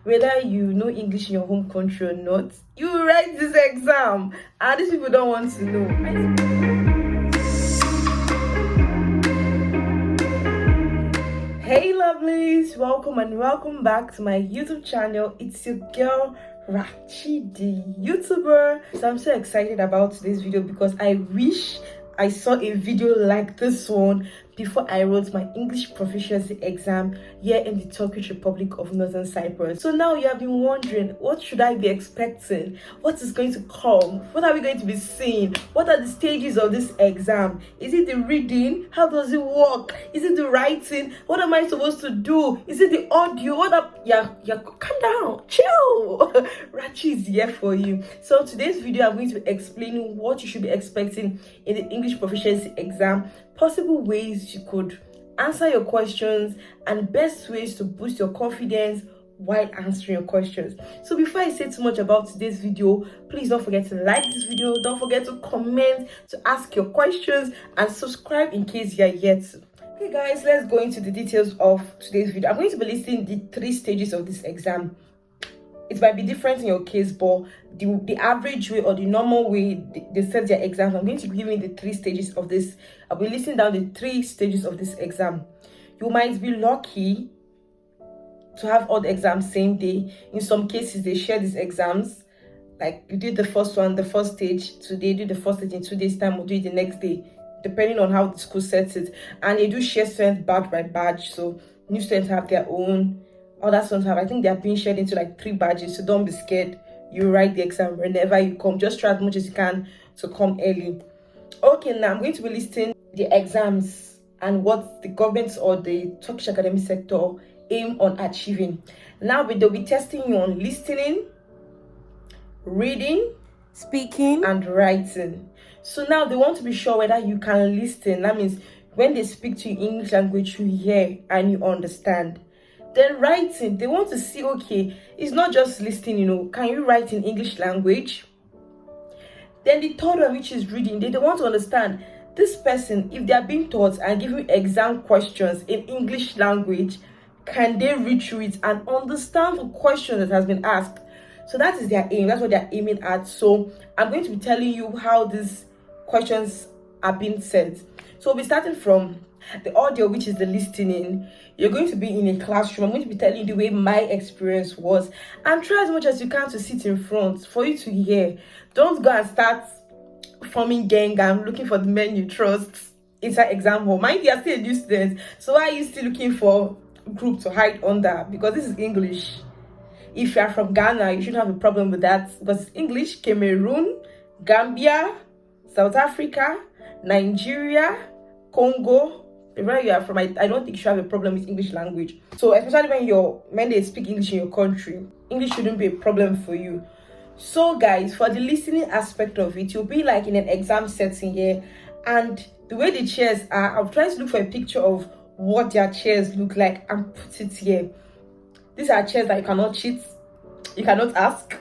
whether you know English in your home country or not, you will write this exam. And these people don't want to know. Hey lovelies, welcome back to my YouTube channel. It's your girl Rachi, the YouTuber. So I'm so excited about today's video because I wish I saw a video like this one before I wrote my English Proficiency Exam here in the Turkish Republic of Northern Cyprus. So now you have been wondering, what should I be expecting? What is going to come? What are we going to be seeing? What are the stages of this exam? Is it the reading? How does it work? Is it the writing? What am I supposed to do? Is it the audio? Calm down, chill. Rachi is here for you. So today's video, I'm going to be explaining what you should be expecting in the English Proficiency Exam, possible ways you could answer your questions, and best ways to boost your confidence while answering your questions. So before I say too much about today's video, please don't forget to like this video, don't forget to comment, to ask your questions, and subscribe in case you're yet to. Okay guys, let's go into the details of today's video. I'm going to be listing the 3 stages of this exam. It might be different in your case, but the average way or the normal way they set their exams, I'm going to be giving the 3 stages of this. I'll be listing down the 3 stages of this exam. You might be lucky to have all the exams same day. In some cases, they share these exams. Like you did the first one, the first stage today, do the first stage in 2 days' time, or do it the next day, depending on how the school sets it. And they do share students badge by badge. So new students have their own. Other students have, I think they are being shared into like 3 badges. So don't be scared. You write the exam whenever you come. Just try as much as you can to come early. Okay, now I'm going to be listing the exams and what the government or the Turkish academic sector aim on achieving. Now they'll be testing you on listening, reading, speaking, and writing. So now they want to be sure whether you can listen. That means when they speak to you in English language, you hear and you understand. Then writing, they want to see, okay, it's not just listening, can you write in English language? Then the third one, which is reading, they want to understand this person, if they are being taught and giving exam questions in English language, can they read through it and understand the question that has been asked? So that is their aim. That's what they're aiming at. So I'm going to be telling you how these questions are being said. So we'll be starting from the audio, which is the listening. You're going to be in a classroom. I'm going to be telling you the way my experience was, and try as much as you can to sit in front for you to hear. Don't go and start forming gang and looking for the men you trust inside exam hall. Mind you, are still a new student, so why are you still looking for a group to hide under? Because this is English. If you are from Ghana, you shouldn't have a problem with that, because it's English. Cameroon, Gambia, South Africa, Nigeria, Congo, where you are from, I don't think you should have a problem with English language. So especially when they speak English in your country, English shouldn't be a problem for you. So guys, for the listening aspect of it, you'll be like in an exam setting here, and the way the chairs are, I'll try to look for a picture of what their chairs look like and put it here. These are chairs that you cannot cheat, you cannot ask,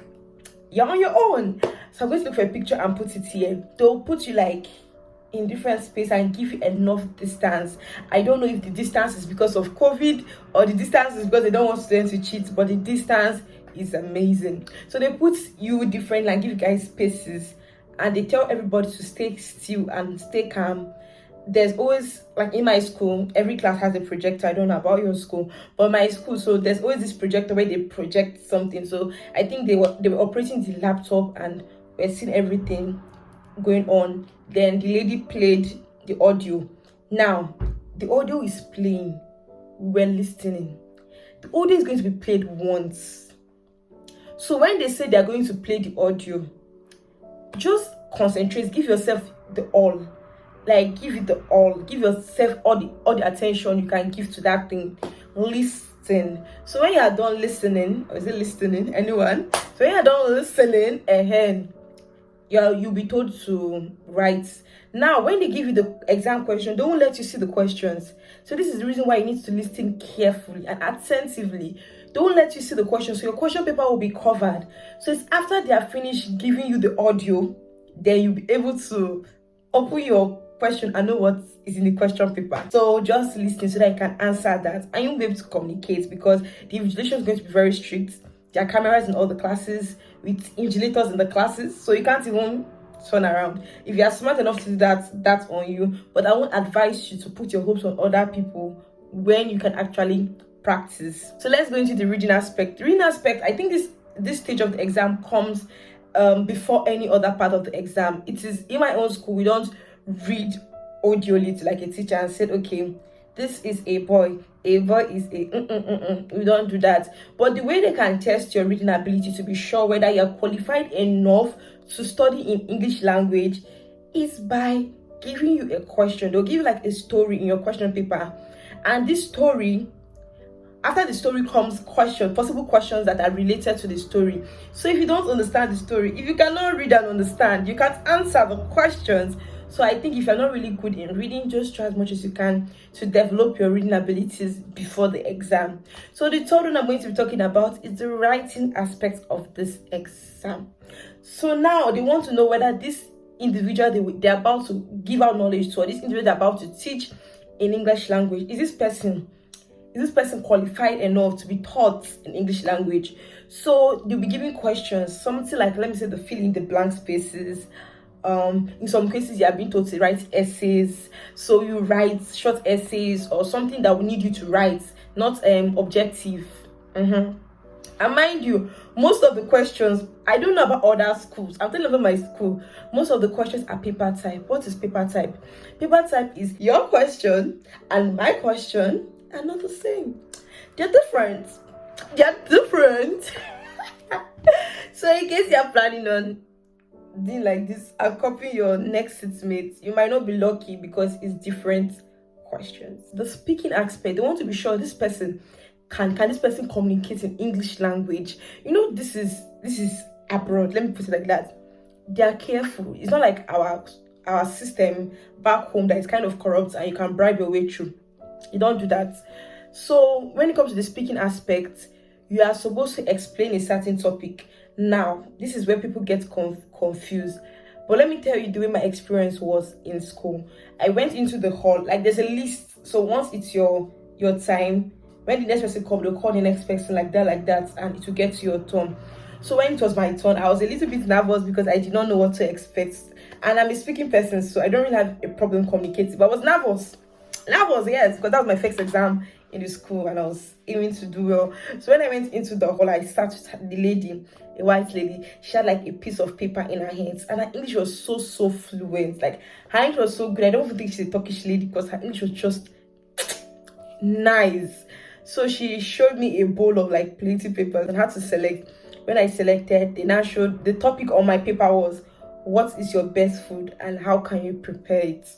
you're on your own. So I'm going to look for a picture and put it here. They'll put you like in different space and give you enough distance. I don't know if the distance is because of COVID or the distance is because they don't want students to cheat, but the distance is amazing. So they put you different, like give you guys spaces, and they tell everybody to stay still and stay calm. There's always, like in my school, every class has a projector. I don't know about your school, but my school, so there's always this projector where they project something. So I think they were operating the laptop and we're seeing everything going on. Then the lady played the audio. Now the audio is playing, we're listening. The audio is going to be played once. So when they say they're going to play the audio, just concentrate, give yourself the all. Like give it the all, give yourself all the attention you can give to that thing. Listen. So when you are done listening, or is it listening? Anyone? So when you are done listening, you'll be told to write. Now when they give you the exam question, they won't let you see the questions. So this is the reason why you need to listen carefully and attentively. They won't let you see the question, so your question paper will be covered. So it's after they are finished giving you the audio, then you'll be able to open your question and know what is in the question paper. So just listen so that you can answer that, and you'll be able to communicate, because the invigilation is going to be very strict. There are cameras in all the classes with invigilators in the classes, so you can't even turn around. If you are smart enough to do that, that's on you. But I won't advise you to put your hopes on other people when you can actually practice. So let's go into the reading aspect. The reading aspect, I think this stage of the exam comes before any other part of the exam. It is in my own school, we don't read audioly to like a teacher and said, okay, this is a boy is a we don't do that. But the way they can test your reading ability to be sure whether you're qualified enough to study in English language is by giving you a question. They'll give you like a story in your question paper, and this story, after the story comes possible questions that are related to the story. So if you don't understand the story, if you cannot read and understand, you can't answer the questions. So I think if you're not really good in reading, just try as much as you can to develop your reading abilities before the exam. So the third one I'm going to be talking about is the writing aspect of this exam. So now they want to know whether this individual they're about to give out knowledge to, or this individual they're about to teach in English language, is this person qualified enough to be taught in English language? So they'll be giving questions, something like, let me say, the fill in the blank spaces. In some cases you are being told to write essays, so you write short essays or something that will need you to write, not objective. And mind you, most of the questions, I don't know about other schools, I'm telling you about my school, most of the questions are paper type. What is paper type? Paper type is your question and my question are not the same. They're different. So in case you're planning on doing like this and copy your next seatmate, you might not be lucky because it's different questions. The speaking aspect, they want to be sure this person can this person communicate in English language. You know, this is abroad, let me put it like that. They are careful. It's not like our system back home that is kind of corrupt and you can bribe your way through. You don't do that. So when it comes to the speaking aspect, you are supposed to explain a certain topic. Now, this is where people get confused. But let me tell you the way my experience was in school. I went into the hall, like there's a list. So once it's your time, when the next person comes, they'll call the next person like that, and it will get to your turn. So when it was my turn, I was a little bit nervous because I did not know what to expect. And I'm a speaking person, so I don't really have a problem communicating. But I was nervous, yes, because that was my first exam in the school and I was aiming to do well. So when I went into the hall, I sat with the lady, a white lady. She had like a piece of paper in her hands and her English was so fluent. Like her English was so good. I don't think she's a Turkish lady because her English was just nice. So she showed me a bowl of like plenty papers and had to select. When I selected, they now showed the topic on my paper was, what is your best food and how can you prepare it?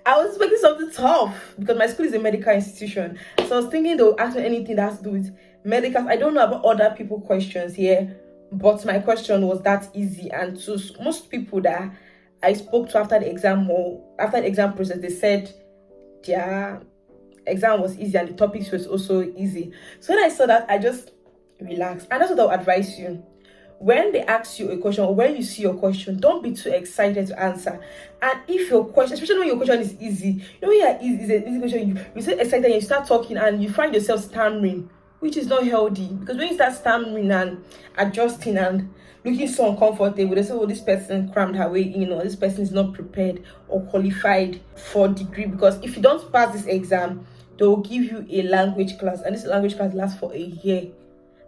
I was expecting something tough because my school is a medical institution. So I was thinking they'll ask me anything that has to do with medical. I don't know about other people questions here, but my question was that easy. And to most people that I spoke to after the exam process, they said their exam was easy and the topics was also easy. So when I saw that, I just relaxed. And that's what I'll advise you. When they ask you a question or when you see your question, don't be too excited to answer. And if your question, especially when your question is easy, you know, when it's an easy question, you get excited and you start talking and you find yourself stammering, which is not healthy. Because when you start stammering and adjusting and looking so uncomfortable, they say, oh, this person crammed her way in, or this person is not prepared or qualified for degree. Because if you don't pass this exam, they will give you a language class, and this language class lasts for a year.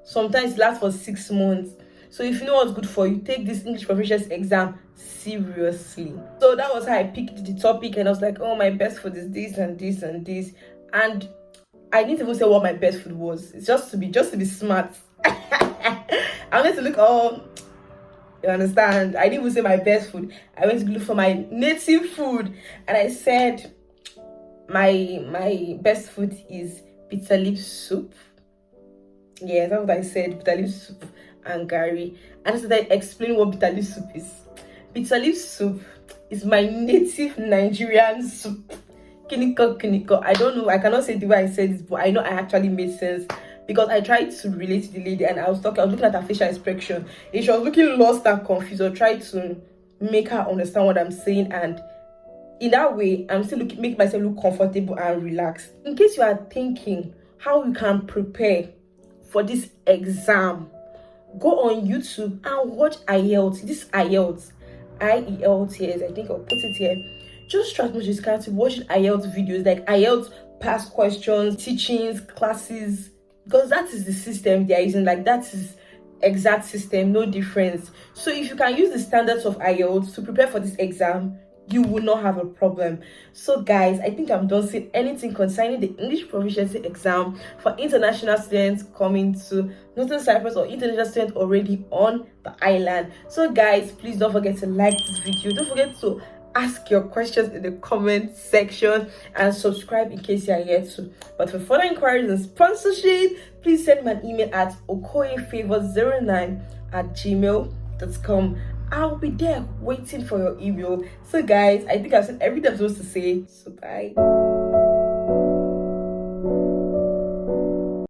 Sometimes it lasts for 6 months. So if you know what's good for you, take this English Proficiency Exam seriously. So that was how I picked the topic, and I was like, oh, my best food is this and this and this. And I didn't even say what my best food was. It's just to be smart. I wanted to look all, you understand? I didn't even say my best food. I went to look for my native food, and I said my best food is bitter leaf soup. Yeah, that's what I said, bitter leaf soup and gari. And so I explain what bitter leaf soup is. Bitter leaf soup is my native Nigerian soup. Kiniko. I don't know, I cannot say the way I said this, but I know I actually made sense because I tried to relate to the lady, and I was looking at her facial expression. If she was looking lost and confused, or tried to make her understand what I'm saying, and in that way, I'm still make myself look comfortable and relaxed. In case you are thinking how you can prepare for this exam, go on YouTube and watch IELTS. This IELTS, IELTS here, I think I'll put it here. Just try as much as you can to watch IELTS videos, like IELTS past questions, teachings, classes, because that is the system they are using. Like, that is exact system, no difference. So if you can use the standards of IELTS to prepare for this exam, you will not have a problem. So guys, I think I'm done saying anything concerning the English Proficiency Exam for international students coming to Northern Cyprus or international students already on the island. So guys, please don't forget to like this video. Don't forget to ask your questions in the comment section and subscribe in case you are here too. But for further inquiries and sponsorship, please send me an email at okoyefavor09@gmail.com. I'll be there waiting for your email. So guys, I think I've said everything I'm supposed to say. So bye.